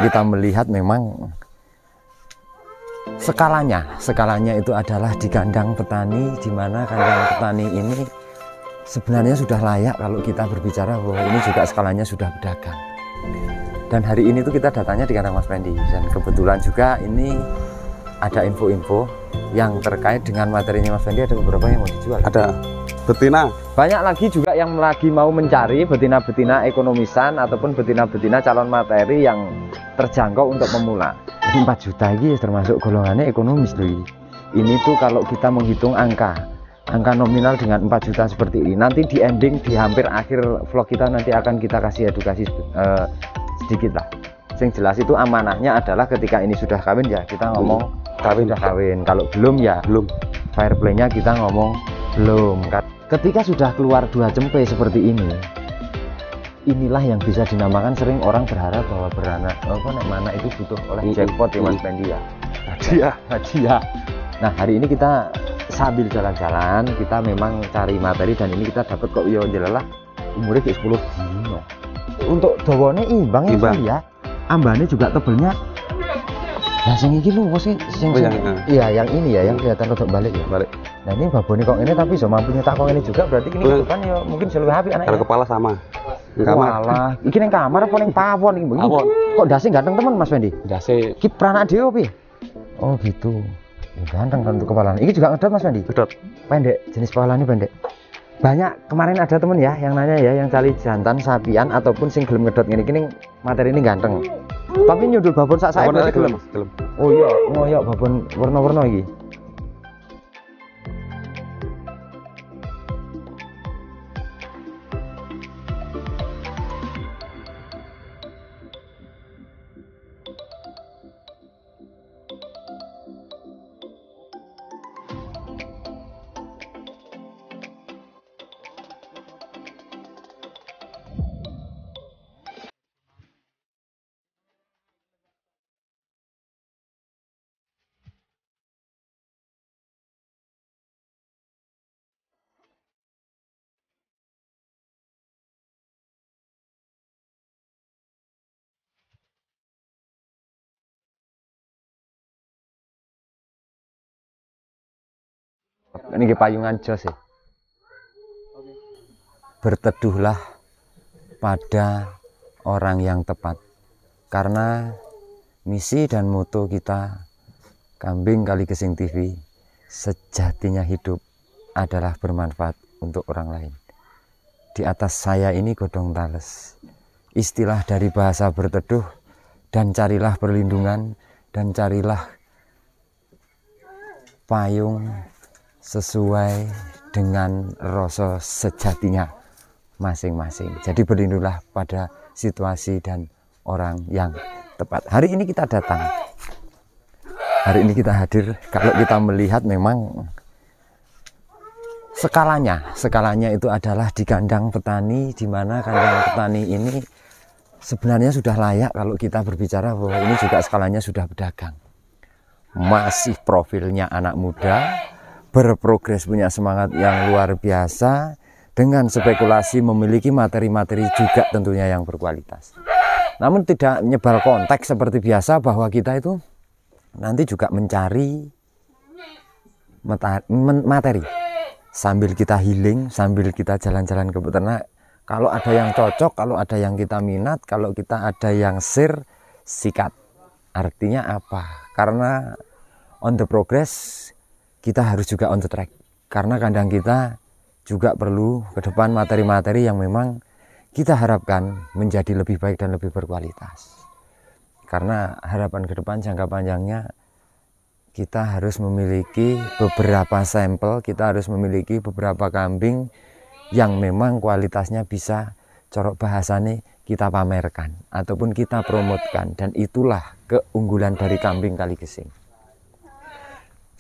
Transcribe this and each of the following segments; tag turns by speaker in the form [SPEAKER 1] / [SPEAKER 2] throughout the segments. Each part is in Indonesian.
[SPEAKER 1] kita melihat memang skalanya itu adalah di kandang petani, di mana kandang petani ini sebenarnya sudah layak kalau kita berbicara bahwa ini juga skalanya sudah pedagang. Dan hari ini tuh kita datangnya di kandang Mas Pendi, dan kebetulan juga ini ada info-info yang terkait dengan materinya Mas Pendi. Ada beberapa yang mau dijual. Ada
[SPEAKER 2] betina.
[SPEAKER 1] Banyak lagi juga yang lagi mau mencari betina-betina ekonomisan ataupun betina-betina calon materi yang terjangkau untuk pemula. 4 juta ini termasuk golongannya ekonomis loh. Ini tuh kalau kita menghitung angka nominal dengan 4 juta seperti ini. Nanti di ending, di hampir akhir vlog kita nanti akan kita kasih edukasi sedikit lah. Yang jelas itu amanahnya adalah ketika ini sudah kawin ya kita ngomong kawin. Kalau belum ya belum. Fair play-nya kita ngomong belum. Ketika sudah keluar 2 cempe seperti ini, inilah yang bisa dinamakan, sering orang berharap bahwa beranak mana itu butuh oleh jackpot ya Mas Pendi ya. Hadiah. Nah, hari ini kita sambil jalan-jalan, kita memang cari materi, dan ini kita dapat kok yo jelalah umurnya kayak 10 dino. Untuk dawane imbang ya. Ambane juga tebelnya. Nah, sing iki lho sing iya yang ini ya, yang kelihatan rodok balik ya. Balik. Nah, ini babone kok ini tapi iso mampu nyetak kok ini juga, berarti ini itu kan ya mungkin seluwih apik anaknya.
[SPEAKER 2] Kalau kepala sama.
[SPEAKER 1] Walah, iki ning kamar apa ning pawon iki? Kok dase ganteng temen Mas Pendi?
[SPEAKER 2] Dase
[SPEAKER 1] iki pranak dhewe piye? Oh gitu. Ya, ganteng kan untuk kepalanya. Iki juga ngedot Mas Pendi? Ngedot. Pendek, jenis kepalanya pendek. Banyak kemarin ada temen ya yang nanya ya, yang cari jantan sapian ataupun sing gelem ngedot ngene-ngene materi ini ganteng. Tapi nyundul babon sak sae berarti gelem. Oh iya, ngoyok babon warna-warna iki. Ini ke payungan jos ya. Berteduhlah pada orang yang tepat, karena misi dan moto kita Kambing Kali Gesing TV, sejatinya hidup adalah bermanfaat untuk orang lain. Di atas saya ini godong tales, istilah dari bahasa berteduh, dan carilah perlindungan, dan carilah payung sesuai dengan rasa sejatinya masing-masing. Jadi berlindunglah pada situasi dan orang yang tepat. Hari ini kita datang, hari ini kita hadir. Kalau kita melihat memang skalanya itu adalah di kandang petani, di mana kandang petani ini sebenarnya sudah layak kalau kita berbicara bahwa ini juga skalanya sudah pedagang. Masih profilnya anak muda, berprogres, punya semangat yang luar biasa, dengan spekulasi memiliki materi-materi juga tentunya yang berkualitas. Namun tidak menyebar konteks seperti biasa bahwa kita itu nanti juga mencari materi sambil kita healing, sambil kita jalan-jalan ke peternak. Kalau ada yang cocok, kalau ada yang kita minat, kalau kita ada yang share, sikat. Artinya apa? Karena on the progress, kita harus juga on the track, karena kandang kita juga perlu ke depan materi-materi yang memang kita harapkan menjadi lebih baik dan lebih berkualitas. Karena harapan ke depan jangka panjangnya kita harus memiliki beberapa sampel, kita harus memiliki beberapa kambing yang memang kualitasnya bisa corok bahasane kita pamerkan ataupun kita promotkan, dan itulah keunggulan dari Kambing Kali Gesing.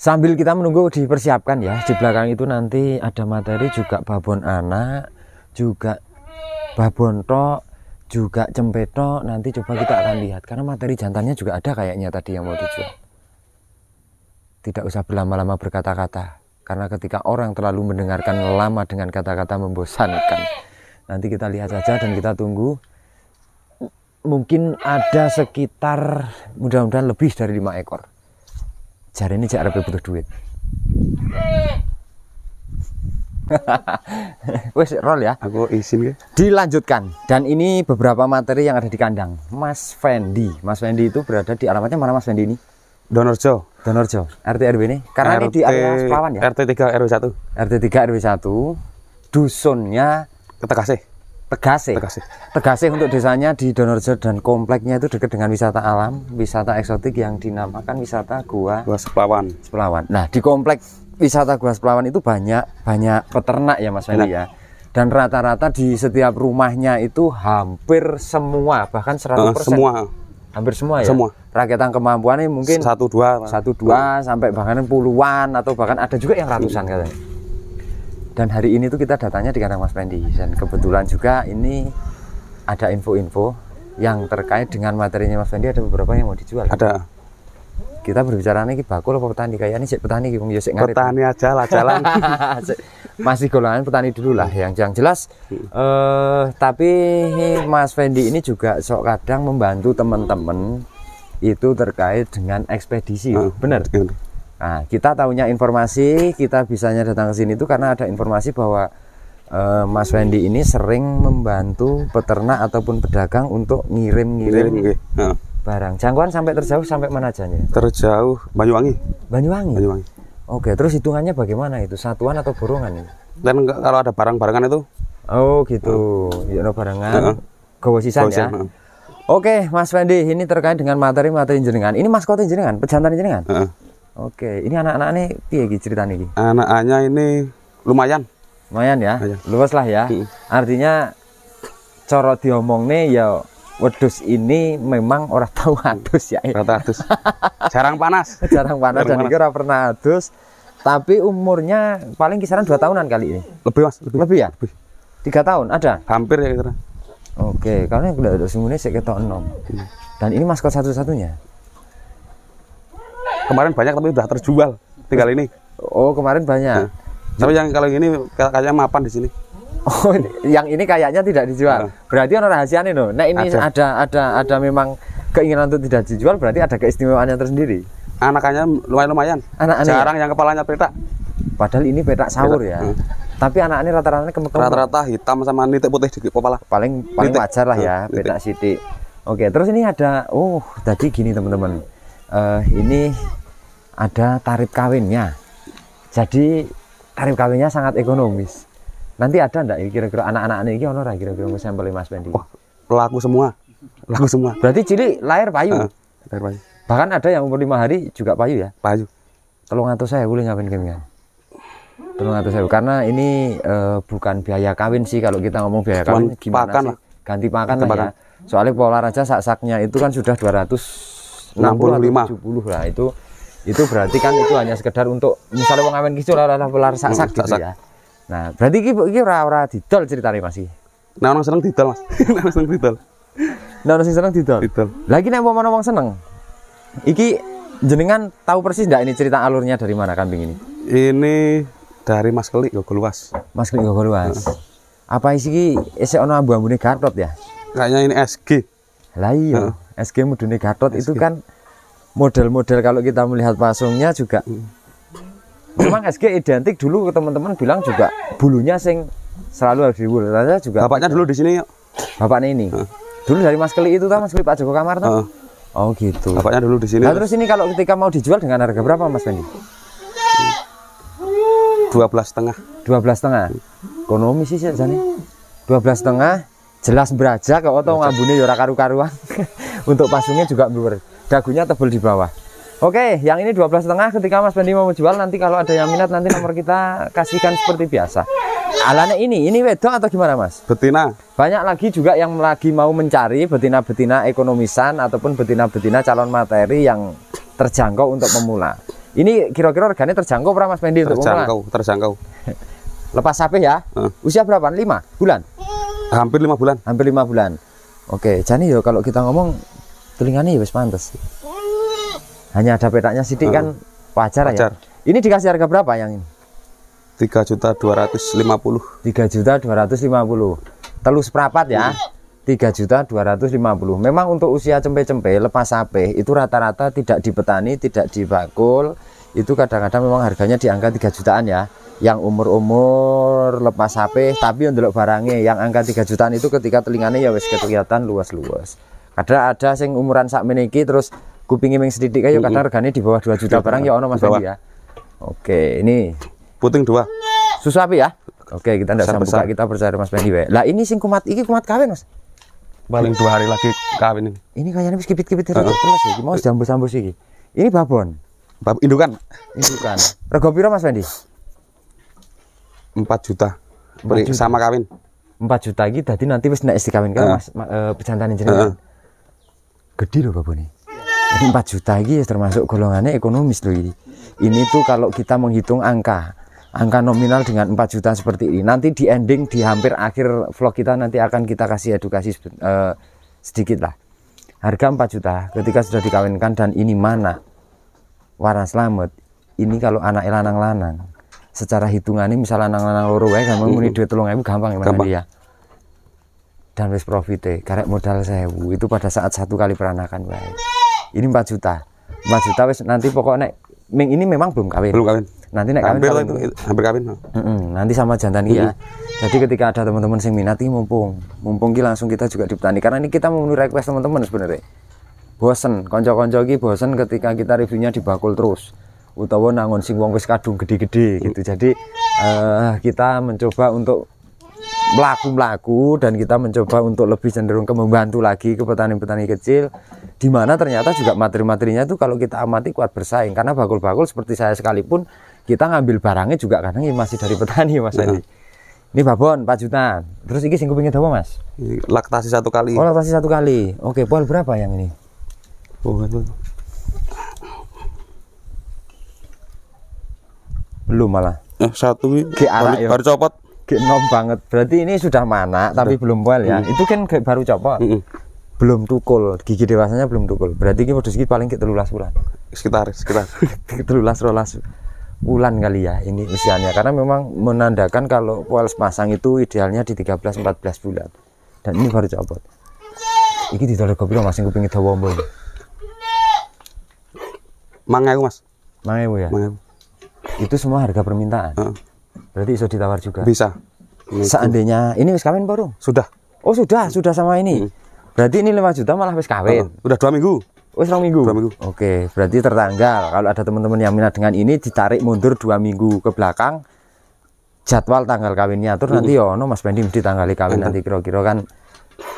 [SPEAKER 1] Sambil kita menunggu dipersiapkan ya, di belakang itu nanti ada materi juga babon anak, juga babon tok, juga cempetok. Nanti coba kita akan lihat, karena materi jantannya juga ada kayaknya tadi yang mau dijual. Tidak usah berlama-lama berkata-kata, karena ketika orang terlalu mendengarkan lama dengan kata-kata membosankan. Nanti kita lihat saja dan kita tunggu mungkin ada sekitar mudah-mudahan lebih dari 5 ekor. Jari ini arep butuh duit. Wes roll ya.
[SPEAKER 2] Aku izin ya.
[SPEAKER 1] Dilanjutkan. Dan ini beberapa materi yang ada di kandang Mas Fendi. Mas Fendi itu berada di alamatnya mana Mas Fendi ini?
[SPEAKER 2] Donorjo.
[SPEAKER 1] Donorjo. RT RW ini. Karena ini di area Selawan ya.
[SPEAKER 2] RT 3 RW 1.
[SPEAKER 1] RT 3 RW 1. Dusunnya
[SPEAKER 2] Tegase.
[SPEAKER 1] Tegase. Tegase untuk desanya di Donorjo dan kompleknya itu dekat dengan wisata alam, wisata eksotik yang dinamakan wisata Gua
[SPEAKER 2] Seplawan.
[SPEAKER 1] Seplawan. Nah, di komplek wisata Gua Seplawan itu banyak peternak ya Mas Fendi ya. Dan rata-rata di setiap rumahnya itu hampir semua, bahkan 100%.
[SPEAKER 2] Semua.
[SPEAKER 1] Hampir semua ya.
[SPEAKER 2] Semua.
[SPEAKER 1] Rakyatan kemampuannya mungkin
[SPEAKER 2] 1-2
[SPEAKER 1] sampai bahkan puluhan atau bahkan ada juga yang ratusan katanya. Dan hari ini tuh kita datanya di kandang Mas Fendi, dan kebetulan juga ini ada info-info yang terkait dengan materinya Mas Fendi, ada beberapa yang mau dijual.
[SPEAKER 2] Ada.
[SPEAKER 1] Kita berbicara nih bakul apa petani, kayaknya sih petani gitu ya,
[SPEAKER 2] petani aja lah jalan.
[SPEAKER 1] Masih golongan petani dulu lah yang jelas. Tapi Mas Fendi ini juga sok kadang membantu teman-teman itu terkait dengan ekspedisi, benar? Nah, kita tahunya informasi, kita bisanya datang ke sini itu karena ada informasi bahwa Mas Fendi ini sering membantu peternak ataupun pedagang untuk ngirim barang. Jangkauan sampai terjauh sampai mana aja?
[SPEAKER 2] Terjauh Banyuwangi.
[SPEAKER 1] Banyuwangi. Oke, terus hitungannya bagaimana itu? Satuan atau borongan ini?
[SPEAKER 2] Dan kalau ada barang-barangan itu?
[SPEAKER 1] Oh gitu, ya barangan. Gowosisan ya. Oke, Mas Fendi, ini terkait dengan materi-materi jenengan. Ini maskot jenengan, pejantan jenengan. Oke, ini anak-anak ini piye iki ceritanya iki?
[SPEAKER 2] Anak-anaknya ini lumayan
[SPEAKER 1] ya, luas lah ya. Artinya cara diomongne ya wedhus ini memang orang tahu adus ya.
[SPEAKER 2] Adus. Jarang panas.
[SPEAKER 1] Jarang panas dan iki ora pernah adus. Tapi umurnya paling kisaran 2 tahunan kali ini.
[SPEAKER 2] Lebih Mas,
[SPEAKER 1] lebih ya? Lebih. 3 tahun ada?
[SPEAKER 2] Hampir ya kira.
[SPEAKER 1] Oke, karena udah ada semuanya saya ketok 6. Dan ini maskot satu-satunya.
[SPEAKER 2] Kemarin banyak tapi udah terjual. Tinggal ini.
[SPEAKER 1] Oh, kemarin banyak.
[SPEAKER 2] Tapi yang kalau ini kayaknya mapan di sini.
[SPEAKER 1] Oh, yang ini kayaknya tidak dijual. Berarti ono rahasiane no. Nah, ini ada memang keinginan untuk tidak dijual, berarti ada keistimewaannya tersendiri.
[SPEAKER 2] Anakannya lumayan. Jarang yang kepalanya petak.
[SPEAKER 1] Padahal ini petak sawur ya. Tapi anak ini rata-rata
[SPEAKER 2] rata-rata hitam sama nitik putih di kepala.
[SPEAKER 1] Paling wajar lah ya, petak sidik. Oke, terus ini ada tadi gini teman-teman. Ini ada tarif kawinnya. Jadi tarif kawinnya sangat ekonomis. Nanti ada enggak kira-kira anak-anak ini ono ora kira-kira sampel Mas Fendi?
[SPEAKER 2] Wah, laku semua.
[SPEAKER 1] Berarti cilik lahir payu.
[SPEAKER 2] Lahir payu.
[SPEAKER 1] Bahkan ada yang umur 5 hari juga payu ya?
[SPEAKER 2] Payu.
[SPEAKER 1] 300.000 boleh ngapain kemian? 300.000 karena ini bukan biaya kawin sih, kalau kita ngomong biaya kawin gimana
[SPEAKER 2] pakan
[SPEAKER 1] sih? Ganti pakan lah ya. Soalnya pola raja sak-saknya itu kan sudah 265 atau 70 lah. Itu berarti kan itu hanya sekedar untuk misalnya wong ngawen kicul ora pola sak-sak gitu ya. Nah, berarti iki ora didol ceritane Mas iki.
[SPEAKER 2] Nah, orang seneng didol Mas. Nah, seneng didol.
[SPEAKER 1] Nah, orang seneng didol. Lagi nek wong seneng. Iki jenengan tahu persis enggak ini cerita alurnya dari mana kambing ini? Ini
[SPEAKER 2] dari Mas Keli Gogoluas.
[SPEAKER 1] Mas Keli Gogoluas. Apa isi isih ono ambu-ambune Gatot ya?
[SPEAKER 2] Kayaknya ini SG.
[SPEAKER 1] Lah iya, SG mudune Gatot itu kan model-model kalau kita melihat pasungnya juga. Memang SG identik dulu teman-teman bilang juga bulunya sing selalu harus diwul. Saya juga.
[SPEAKER 2] Bapaknya dulu di sini yuk.
[SPEAKER 1] Bapaknya ini. Dulu dari Mas Keli itu Mas Keli Pak Joko Kamar tuh. Oh gitu.
[SPEAKER 2] Bapaknya dulu di sini.
[SPEAKER 1] Nah, terus ini kalau ketika mau dijual dengan harga berapa Mas Fendi?
[SPEAKER 2] 12,5.
[SPEAKER 1] 12,5. Ekonomis sih jane. 12,5 jelas beraja kok atau ngambune ya ora karu-karuan. Untuk pasungnya juga blur. Dagunya tebal di bawah. Oke, yang ini 12,5 ketika Mas Fendi mau jual nanti kalau ada yang minat nanti nomor kita kasihkan seperti biasa. Alane ini wedok atau gimana Mas?
[SPEAKER 2] Betina.
[SPEAKER 1] Banyak lagi juga yang lagi mau mencari betina-betina ekonomisan ataupun betina-betina calon materi yang terjangkau untuk pemula. Ini kira-kira harganya terjangkau berapa Mas Fendi untuk pemula?
[SPEAKER 2] Terjangkau.
[SPEAKER 1] Lepas sapi ya? Usia berapa? 5 bulan?
[SPEAKER 2] Hampir 5 bulan.
[SPEAKER 1] Hampir 5 bulan. Oke, jadi ya kalau kita ngomong telinganya ya wis pantes. Hanya ada petaknya sidik kan wajar ya. Ini dikasih harga berapa yang ini?
[SPEAKER 2] 3.250.000.
[SPEAKER 1] 3.250.000. Telus seprapat ya. 3.250.000. Memang untuk usia cempe-cempe lepas sapi itu rata-rata tidak di petani, tidak di bakul, itu kadang-kadang memang harganya di angka 3 jutaan ya. Yang umur-umur lepas sapi tapi untuk barangnya yang angka 3 jutaan itu ketika telinganya ya wis kelihatan luas-luas. Kadang ada sing umuran sak meniki terus kupingnya ming sedikit kayak kadang harganya di bawah 2 juta barang ya ono Mas Fendi ya. Oke, ini
[SPEAKER 2] puting 2.
[SPEAKER 1] Susu sapi ya. Oke, kita ndak sampai buka, kita percaya Mas Fendi we. Lah ini sing kumat iki kumat kawin Mas.
[SPEAKER 2] Paling 2 hari lagi kawin ini.
[SPEAKER 1] Ini kayaknya wis kipit-kipit terus iki. Mau jambus-jambus iki. Ini babon.
[SPEAKER 2] Indukan.
[SPEAKER 1] Indukan. Rego piro Mas Fendi?
[SPEAKER 2] 4 juta. Beri sama kawin.
[SPEAKER 1] 4 juta iki dadi nanti wis nek dikawinkan Mas pejantan jenengan. Gede loh babon ini. Jadi 4 juta iki termasuk golongannya ekonomis loh ini. Ini tuh kalau kita menghitung angka nominal dengan 4 juta seperti ini. Nanti di ending di hampir akhir vlog kita nanti akan kita kasih edukasi sedikit lah. Harga 4 juta ketika sudah dikawinkan dan ini mana warna selamat. Ini kalau anak lanang-lanang secara hitungannya misalnya lanang-lanang loro wae gampang muni duit 3.000 gampang ya dia. Dan wis profite karek modal 1.000 itu pada saat 1 kali peranakan wae. Ini 4 juta. 4 juta wis nanti pokoknya ini memang belum kawin. Belum kawin. Nanti nek kawin
[SPEAKER 2] itu hampir kawin.
[SPEAKER 1] Nanti sama jantan ya. Jadi ketika ada teman-teman yang minat ini mumpung ki langsung kita juga di petani karena ini kita memenuhi request teman-teman sebenarnya. Bosen, konco-konco ki bosen ketika kita reviewnya di bakul terus. Utawa nangon sing wong wis kadung gede-gede gitu. Jadi kita mencoba untuk melaku dan kita mencoba untuk lebih cenderung ke membantu lagi ke petani-petani kecil di mana ternyata juga materi-materinya itu kalau kita amati kuat bersaing karena bakul-bakul seperti saya sekalipun kita ngambil barangnya juga kadang masih dari petani Mas Andi. Ini babon 4 juta. Terus ini sing kupingnya apa Mas?
[SPEAKER 2] Laktasi 1 kali.
[SPEAKER 1] Oh, laktasi 1 kali. Oke, pol berapa yang ini?
[SPEAKER 2] Oh, betul.
[SPEAKER 1] Belum malah.
[SPEAKER 2] Satu
[SPEAKER 1] baru
[SPEAKER 2] copot.
[SPEAKER 1] Nom banget. Berarti ini sudah mana tapi belum poel ya. Itu kan baru copot. Belum tukul. Gigi dewasanya belum tukul. Berarti ini modus paling ke 13 bulan.
[SPEAKER 2] Sekitar
[SPEAKER 1] 13 bulan kali ya ini usianya karena memang menandakan kalau poel pasang itu idealnya di 13-14 bulan. Dan ini baru copot. Iki didol kopi Mas sing kuping dawa mbok.
[SPEAKER 2] 5.000 Mas.
[SPEAKER 1] 5.000 ya. 5.000. Itu semua harga permintaan. Berarti bisa ditawar juga.
[SPEAKER 2] Bisa.
[SPEAKER 1] Seandainya ini wis kawin baru?
[SPEAKER 2] Sudah.
[SPEAKER 1] Oh, sudah sama ini. Berarti ini 5 juta malah wis kawin.
[SPEAKER 2] Udah 2 minggu.
[SPEAKER 1] Wis 2 minggu. Oke, berarti tertanggal. Kalau ada teman-teman yang minat dengan ini ditarik mundur 2 minggu ke belakang. Jadwal tanggal kawinnya terus nanti ya Mas Fendi mesti tanggali kawin nanti kira-kira kan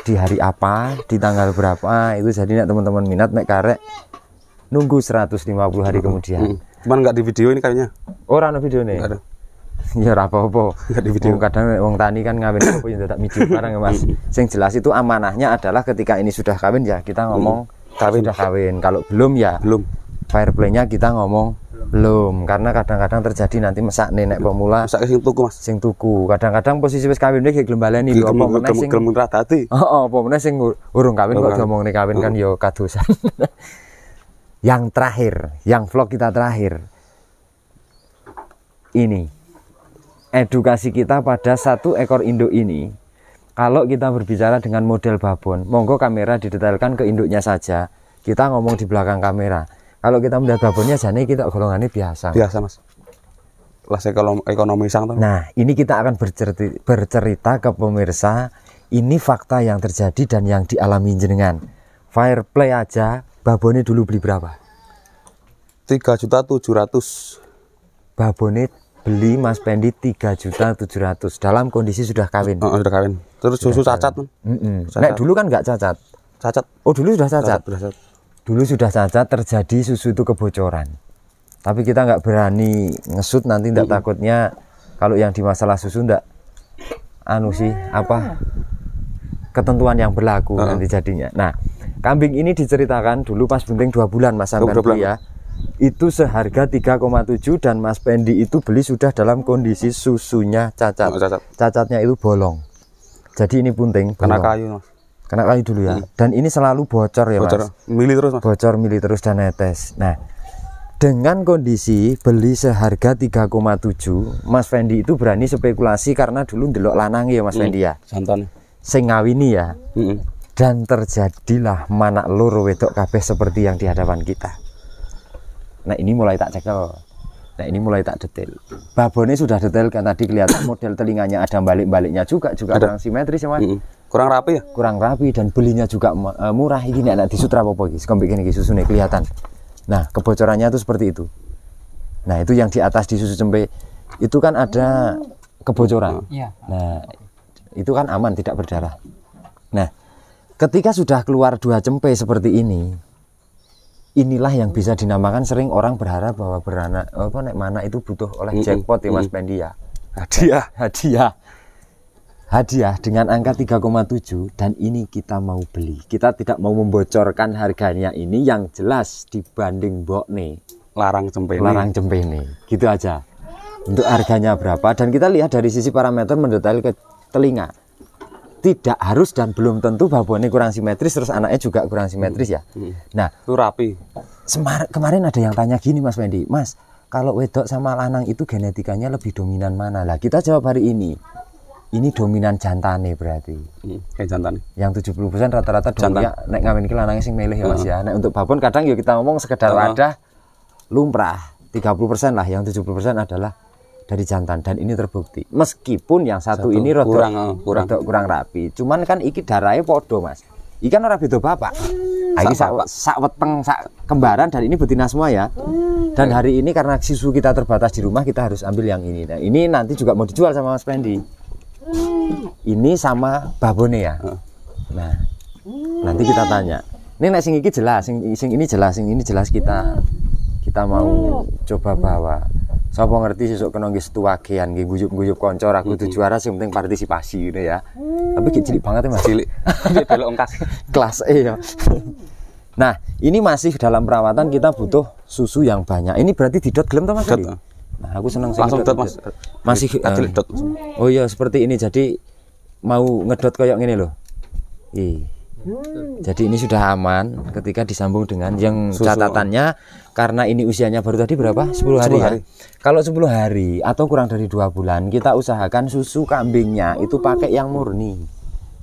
[SPEAKER 1] di hari apa, di tanggal berapa itu jadi nek teman-teman minat mek karek nunggu 150 hari kemudian.
[SPEAKER 2] Cuman nggak di video ini kayaknya.
[SPEAKER 1] Ora ana videone.
[SPEAKER 2] Enggak ada.
[SPEAKER 1] Ya ora apa-apa.
[SPEAKER 2] Enggak di video.
[SPEAKER 1] Kadang wong tani kan ngawin apa ya tak miji barang ya Mas. Sing jelas itu amanahnya adalah ketika ini sudah kawin ya kita ngomong kawin sudah kawin. Kalau belum ya
[SPEAKER 2] belum.
[SPEAKER 1] Fair play-nya kita ngomong belum karena kadang-kadang terjadi nanti mesak nenek pemula
[SPEAKER 2] mesak sing tuku Mas.
[SPEAKER 1] Sing tuku. Kadang-kadang posisi wis kawin iki gelem baleni lho apa meneh sing
[SPEAKER 2] gelem dadi.
[SPEAKER 1] Apa meneh sing urung kawin kok diomongne kawin kan ya kadosan. Yang terakhir, yang vlog kita terakhir. Ini edukasi kita pada 1 ekor induk ini. Kalau kita berbicara dengan model babon, monggo kamera didetailkan ke induknya saja. Kita ngomong di belakang kamera. Kalau kita melihat babonnya jane kita golongannya biasa.
[SPEAKER 2] Biasa Mas. Kelas ekonomi sang tuh.
[SPEAKER 1] Nah, ini kita akan bercerita ke pemirsa ini fakta yang terjadi dan yang dialami jenengan. Fair play aja, babonnya dulu beli berapa?
[SPEAKER 2] 3.700.000.
[SPEAKER 1] Babonnya beli Mas Fendi 3.700.000 dalam kondisi sudah kawin.
[SPEAKER 2] Sudah kawin. Terus susu cacat.
[SPEAKER 1] Nek dulu kan nggak cacat.
[SPEAKER 2] Cacat.
[SPEAKER 1] Oh, dulu sudah cacat.
[SPEAKER 2] Cacat.
[SPEAKER 1] Dulu sudah cacat, terjadi susu itu kebocoran. Tapi kita nggak berani ngesut nanti ndak takutnya kalau yang di masalah susu ndak ketentuan yang berlaku nanti jadinya. Nah, kambing ini diceritakan dulu pas bunting 2 bulan Mas sampai ya. Itu seharga 3,7 dan Mas Fendi itu beli sudah dalam kondisi susunya cacat. Cacatnya itu bolong. Jadi ini bunting
[SPEAKER 2] kena kayu Mas.
[SPEAKER 1] Kena kayu dulu ya. Dan ini selalu bocor ya Mas.
[SPEAKER 2] Mili terus Mas.
[SPEAKER 1] Bocor mili terus dan netes. Nah, dengan kondisi beli seharga 3,7, Mas Fendi itu berani spekulasi karena dulu ndelok lanang ya Mas Fendi ya. sing ngawini ya. Dan terjadilah manak loro wedok kabeh seperti yang di hadapan kita. Nah ini mulai tak cekel. Nah ini mulai tak detail. Babonnya sudah detail kan, tadi kelihatan model telinganya ada balik-baliknya juga kurang simetris ya Mas.
[SPEAKER 2] Kurang rapi ya?
[SPEAKER 1] Kurang rapi dan belinya juga murah. Ini anak di sutra apa iki? Sekompik ini susunya kelihatan. Nah kebocorannya itu seperti itu. Nah itu yang di atas di susu cempe itu kan ada kebocoran. Nah itu kan aman, tidak berdarah. Nah ketika sudah keluar 2 cempe seperti ini, inilah yang bisa dinamakan sering orang berharap bahwa beranak nek mana itu butuh oleh jackpot ya Mas Pendi ya. Hadiah dengan angka 3,7 dan ini kita mau beli. Kita tidak mau membocorkan harganya ini yang jelas dibanding bokne.
[SPEAKER 2] Larang cempe ini.
[SPEAKER 1] Gitu aja. Untuk harganya berapa dan kita lihat dari sisi parameter mendetail ke telinga. Tidak harus dan belum tentu babonnya kurang simetris terus anaknya juga kurang simetris ya. Nah,
[SPEAKER 2] itu rapi.
[SPEAKER 1] Kemarin ada yang tanya gini Mas Pendi, Mas, kalau wedok sama lanang itu genetikanya lebih dominan mana? Lah kita jawab hari ini dominan jantane berarti.
[SPEAKER 2] Kayak jantane.
[SPEAKER 1] Yang 70% rata-rata dominan nek ngawin iki lanangnya sing milih ya Mas ya. Nek untuk babon kadang ya kita ngomong sekedar wadah lumrah. 30% lah, yang 70% adalah dari jantan dan ini terbukti. Meskipun yang satu ini kurang rapi. Cuman kan iki darahnya podo Mas. Iki kan ora beda bapak. Iki sak weteng sak kembaran dan ini betina semua ya. Dan hari ini karena susu kita terbatas di rumah kita harus ambil yang ini. Nah, ini nanti juga mau dijual sama Mas Pendi. Ini sama babone ya. Nah, nanti kita tanya. Ini nek sing iki jelas, sing ini jelas kita mau coba bawa. Sapa ngerti sesuk kena nggih setuwagean nggih guyub-guyub kanca ra kudu juara sing penting partisipasi gitu ya. Tapi cilik banget ya Mas. Cilik. Belok ongkas. Kelas E ya. Nah, ini masih dalam perawatan kita butuh susu yang banyak. Ini berarti didot gelem toh Mas? Nah, aku seneng sing dot Mas. Masih dot. Oh iya, seperti ini. Jadi mau ngedot kayak gini loh. Jadi ini sudah aman ketika disambung dengan yang susu. Catatannya karena ini usianya baru tadi berapa? 10 hari ya? Kalau 10 hari atau kurang dari 2 bulan kita usahakan susu kambingnya itu pakai yang murni.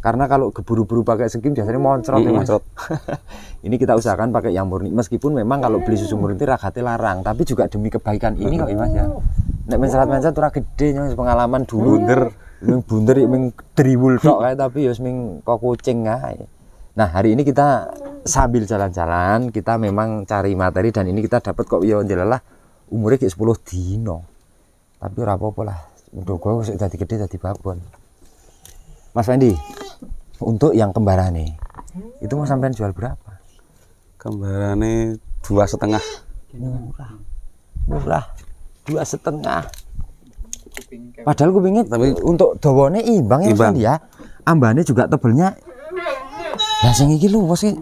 [SPEAKER 1] Karena kalau keburu-buru pakai skim biasanya moncrot ya Mas. Ini kita usahakan pakai yang murni. Meskipun memang kalau beli susu murni rakate larang, tapi juga demi kebaikan ini kok Mas ya. Nek mencret-mencret ora gede pengalaman dulu. Bunder ming driwul tok kae tapi ya ming kok kucing kae. Nah hari ini kita sambil jalan-jalan kita memang cari materi dan ini kita dapat kok ya jelalah umurnya kayak 10 dino. Tapi ora apa-apa lah. Muga wis dadi gede dadi babon. Mas Fendi, untuk yang kembarane itu mau sampean jual berapa?
[SPEAKER 2] Kembarane 2,5.
[SPEAKER 1] Murah. 2,5. Padahal kupingnya tapi untuk dawane imbang ya Mas Fendi ya. Ambane juga tebelnya. Nah sing iki lho sing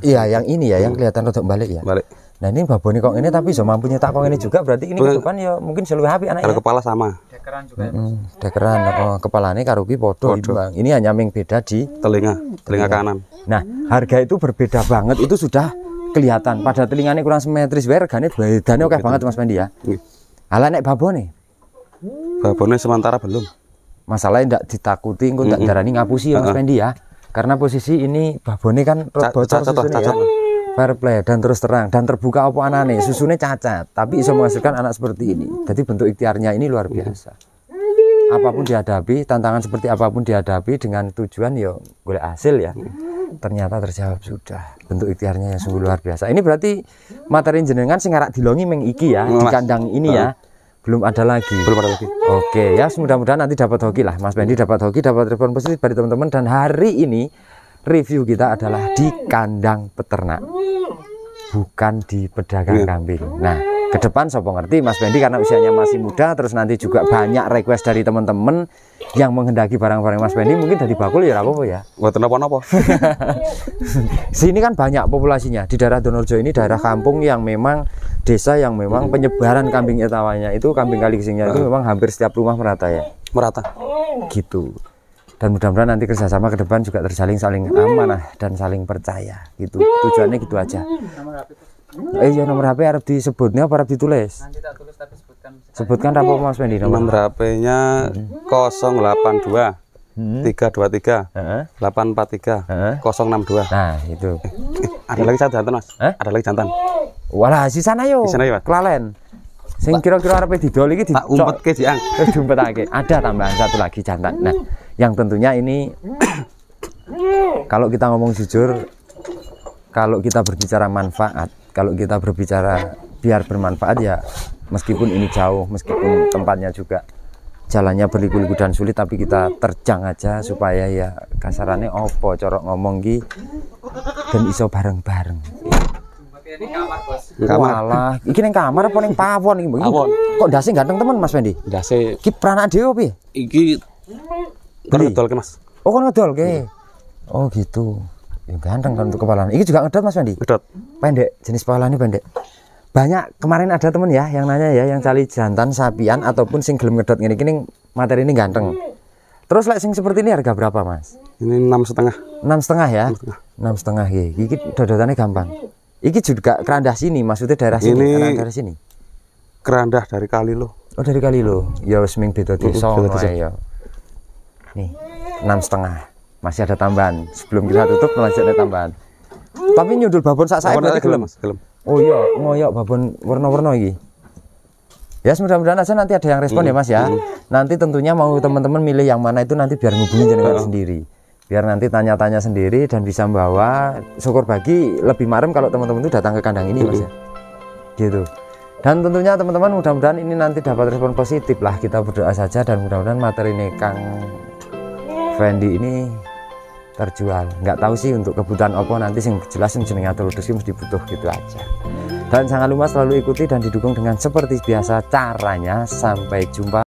[SPEAKER 1] iya yang ini ya yang kelihatan rodok balik ya.
[SPEAKER 2] Balik.
[SPEAKER 1] Nah ini babone kok ini tapi iso mampu nyetak kok ini juga berarti ini ke depan ya mungkin seluwih apik anaknya.
[SPEAKER 2] Kalau kepala sama.
[SPEAKER 3] Dekeran juga.
[SPEAKER 1] Dekeran apa kepalane karo ki padha imbang. Ini hanya ming beda di
[SPEAKER 2] telinga kanan.
[SPEAKER 1] Nah, harga itu berbeda banget itu sudah kelihatan. Pada telingane kurang simetris wae regane bedane oke banget Mas Pendi ya. Ala nek babone.
[SPEAKER 2] Babone sementara belum.
[SPEAKER 1] Masalahnya ndak ditakuti engko ndak darani ngapusi ya Mas Pendi ya. Karena posisi ini babone kan bocor susunya ya. Fair play dan terus terang dan terbuka apa anane susunya cacat tapi bisa menghasilkan anak seperti ini. Jadi bentuk ikhtiarnya ini luar biasa. Apapun dihadapi, tantangan seperti apapun dihadapi dengan tujuan ya golek hasil ya. Ternyata terjawab sudah. Bentuk ikhtiarnya yang sungguh luar biasa. Ini berarti materi jenengan sing arak dilongi meng iki ya di kandang ini ya. Belum ada lagi. Oke ya, mudah-mudahan nanti dapat hoki lah. Mas Pendi dapat hoki, dapat respon positif dari teman-teman. Dan hari ini review kita adalah di kandang peternak, bukan di pedagang kambing. Nah, ke depan sopo ngerti Mas Pendi karena usianya masih muda, terus nanti juga banyak request dari teman-teman yang menghendaki barang-barang Mas Pendi mungkin dari bakul ya apa ya.
[SPEAKER 2] Buat apa-apa.
[SPEAKER 1] Sini kan banyak populasinya di daerah Donorjo ini daerah kampung yang memang desa yang memang penyebaran kambing etawanya itu kambing kaliksingnya itu memang hampir setiap rumah merata ya.
[SPEAKER 2] Merata.
[SPEAKER 1] Gitu. Dan mudah-mudahan nanti kerjasama ke depan juga terjalin saling amanah dan saling percaya gitu. Tujuannya gitu aja. Iya nomor HP harus disebutnya apa harus ditulis?
[SPEAKER 3] Nanti tak tulis tapi sebutkan.
[SPEAKER 1] Sebutkan apa Mas Pendi?
[SPEAKER 2] Nomor HP-nya 082 323 843 062.
[SPEAKER 1] Nah, itu.
[SPEAKER 2] Ada lagi jantan, Mas. Ada lagi jantan.
[SPEAKER 1] Walah, sisana yo.
[SPEAKER 2] Sisana yo, Mas.
[SPEAKER 1] Kelalen. Sing kira-kira arepe didol iki
[SPEAKER 2] tak umpetke jiang.
[SPEAKER 1] Diumpetake. Ada tambahan satu lagi jantan. Nah, yang tentunya ini kalau kita ngomong jujur, kalau kita berbicara manfaat, kalau kita berbicara biar bermanfaat ya, meskipun ini jauh, meskipun tempatnya juga jalannya berliku-liku dan sulit, tapi kita terjang aja supaya ya kasarannya opo corok ngomong ki dan iso bareng-bareng. Kamar. Iki ning kamar apa ning pawon iki? Kok ndase ganteng temen Mas Fendi?
[SPEAKER 2] Ndase
[SPEAKER 1] iki pranak dhewe piye?
[SPEAKER 2] Iki ngedolke Mas.
[SPEAKER 1] Oh, kon ngedolke. Oh, gitu. Ya ganteng kan untuk kepalanya. Iki juga ngedot Mas Fendi?
[SPEAKER 2] Ngedot.
[SPEAKER 1] Pendek, jenis kepalanya pendek. Banyak kemarin ada temen ya yang nanya ya, yang cari jantan sapian ataupun sing gelem ngedot ngene iki ning materi ini ganteng. Terus like sing seperti ini harga berapa Mas?
[SPEAKER 2] Ini 6,5.
[SPEAKER 1] 6,5 ya? 6,5 ya. Iki dodotannya gampang. Iki juga kerandah sini, maksudnya daerah sini,
[SPEAKER 2] ini
[SPEAKER 1] daerah sini.
[SPEAKER 2] Kerandah dari Kalilo.
[SPEAKER 1] Oh, dari Kalilo. Ya wis ming beda desa ya. Nih, 6,5. Masih ada tambahan. Sebelum kita tutup lanjut ada tambahan. Tapi nyundul babon sak sae berarti gelem. Oh iya, ngoyok babon warna-warna iki. Ya, mudah-mudahan aja nanti ada yang respon ya Mas ya. Nanti tentunya mau teman-teman milih yang mana itu nanti biar ngubungi jenengan sendiri. Biar nanti tanya-tanya sendiri dan bisa membawa. Syukur bagi lebih marem kalau teman-teman itu datang ke kandang ini Mas ya. Gitu. Dan tentunya teman-teman mudah-mudahan ini nanti dapat respon positif lah. Kita berdoa saja dan mudah-mudahan materi ini Kang Fendi ini terjual. Nggak tahu sih untuk kebutuhan apa nanti sing jelas sing jenenge teludus mesti butuh gitu aja. Dan jangan lupa selalu ikuti dan didukung dengan seperti biasa caranya. Sampai jumpa.